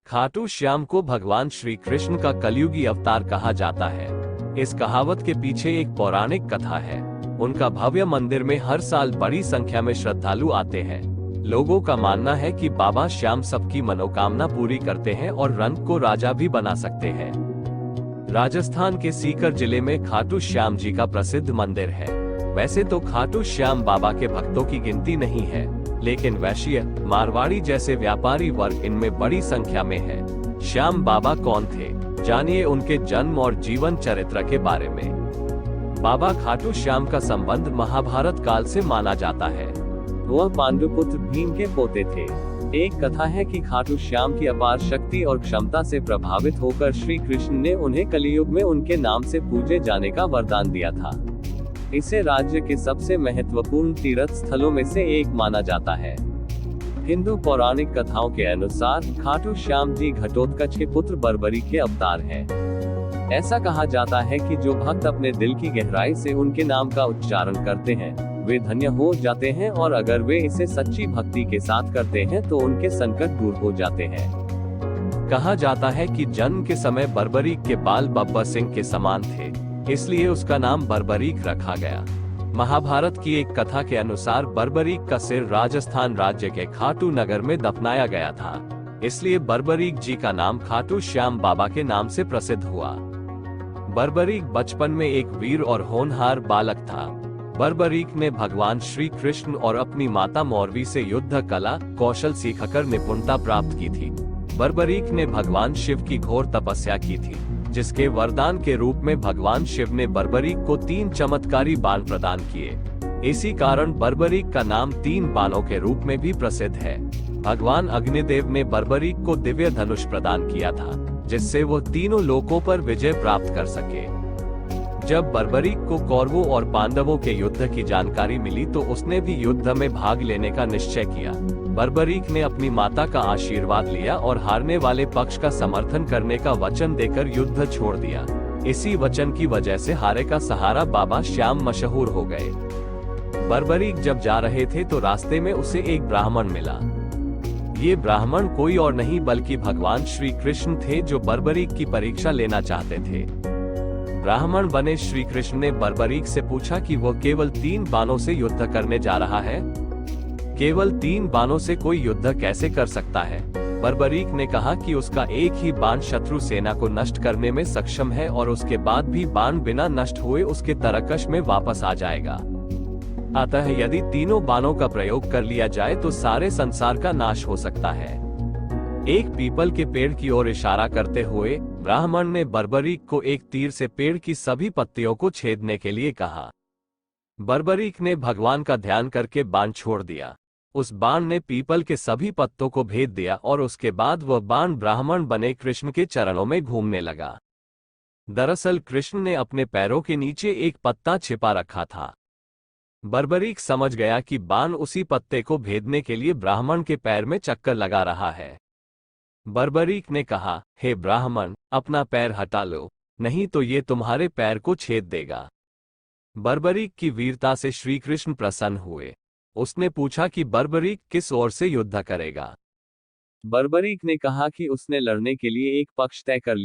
खाटू श्याम को भगवान श्री कृष्ण का कलयुगी अवतार कहा जाता है। इस कहावत के पीछे एक पौराणिक कथा है। उनका भव्य मंदिर में हर साल बड़ी संख्या में श्रद्धालु आते हैं। लोगों का मानना है कि बाबा श्याम सबकी मनोकामना पूरी करते हैं और रंग को राजा भी बना सकते हैं। राजस्थान के सीकर जिले में खाटू श्याम जी का प्रसिद्ध मंदिर है। वैसे तो खाटू श्याम बाबा के भक्तों की गिनती नहीं है, लेकिन वैश्य, मारवाड़ी जैसे व्यापारी वर्ग इनमें बड़ी संख्या में है। श्याम बाबा कौन थे, जानिए उनके जन्म और जीवन चरित्र के बारे में। बाबा खाटू श्याम का संबंध महाभारत काल से माना जाता है। वह पांडुपुत्र भीम के पोते थे। एक कथा है कि खाटू श्याम की अपार शक्ति और क्षमता से प्रभावित होकर श्री कृष्ण ने उन्हें कलियुग में उनके नाम से पूजे जाने का वरदान दिया था। इसे राज्य के सबसे महत्वपूर्ण तीर्थ स्थलों में से एक माना जाता है। हिंदू पौराणिक कथाओं के अनुसार खाटू श्याम जी घटोत्कच के पुत्र बर्बरीक के अवतार हैं। ऐसा कहा जाता है कि जो भक्त अपने दिल की गहराई से उनके नाम का उच्चारण करते हैं, वे धन्य हो जाते हैं, और अगर वे इसे सच्ची भक्ति के साथ करते हैं तो उनके संकट दूर हो जाते हैं। कहा जाता है कि जन्म के समय बर्बरीक के बाल बब्बर सिंह के समान थे, इसलिए उसका नाम बर्बरीक रखा गया। महाभारत की एक कथा के अनुसार बर्बरीक का सिर राजस्थान राज्य के खाटू नगर में दफनाया गया था, इसलिए बर्बरीक जी का नाम खाटू श्याम बाबा के नाम से प्रसिद्ध हुआ। बर्बरीक बचपन में एक वीर और होनहार बालक था। बर्बरीक ने भगवान श्री कृष्ण और अपनी माता मौरवी से युद्ध कला कौशल सीखकर निपुणता प्राप्त की थी। बर्बरीक ने भगवान शिव की घोर तपस्या की थी, जिसके वरदान के रूप में भगवान शिव ने बर्बरीक को 3 चमत्कारी बाण प्रदान किए। इसी कारण बर्बरीक का नाम 3 बाणों के रूप में भी प्रसिद्ध है। भगवान अग्निदेव ने बर्बरीक को दिव्य धनुष प्रदान किया था, जिससे वो तीनों लोकों पर विजय प्राप्त कर सके। जब बर्बरीक को कौरवों और पांडवों के युद्ध की जानकारी मिली तो उसने भी युद्ध में भाग लेने का निश्चय किया। बर्बरीक ने अपनी माता का आशीर्वाद लिया और हारने वाले पक्ष का समर्थन करने का वचन देकर युद्ध छोड़ दिया। इसी वचन की वजह से हारे का सहारा बाबा श्याम मशहूर हो गए। बर्बरीक जब जा रहे थे तो रास्ते में उसे एक ब्राह्मण मिला। ये ब्राह्मण कोई और नहीं बल्कि भगवान श्री कृष्ण थे, जो बर्बरीक की परीक्षा लेना चाहते थे। ब्राह्मण बने श्री कृष्ण ने बर्बरीक से पूछा कि वह केवल 3 बाणों से युद्ध करने जा रहा है। केवल 3 बाणों से कोई युद्ध कैसे कर सकता है? बर्बरीक ने कहा कि उसका एक ही बाण शत्रु सेना को नष्ट करने में सक्षम है और उसके बाद भी बाण बिना नष्ट हुए उसके तरकश में वापस आ जाएगा। अतः यदि तीनों बाणों का प्रयोग कर लिया जाए तो सारे संसार का नाश हो सकता है। एक पीपल के पेड़ की ओर इशारा करते हुए ब्राह्मण ने बर्बरीक को एक तीर से पेड़ की सभी पत्तियों को छेदने के लिए कहा। बर्बरीक ने भगवान का ध्यान करके बाण छोड़ दिया। उस बाण ने पीपल के सभी पत्तों को भेद दिया और उसके बाद वह बाण ब्राह्मण बने कृष्ण के चरणों में घूमने लगा। दरअसल कृष्ण ने अपने पैरों के नीचे एक पत्ता छिपा रखा था। बर्बरीक समझ गया कि बाण उसी पत्ते को भेदने के लिए ब्राह्मण के पैर में चक्कर लगा रहा है। बर्बरीक ने कहा, हे ब्राह्मण, अपना पैर हटा लो, नहीं तो ये तुम्हारे पैर को छेद देगा। बर्बरीक की वीरता से श्री कृष्ण प्रसन्न हुए। उसने पूछा कि बर्बरीक किस ओर से युद्ध करेगा। बर्बरीक ने कहा कि उसने लड़ने के लिए एक पक्ष तय कर लिया।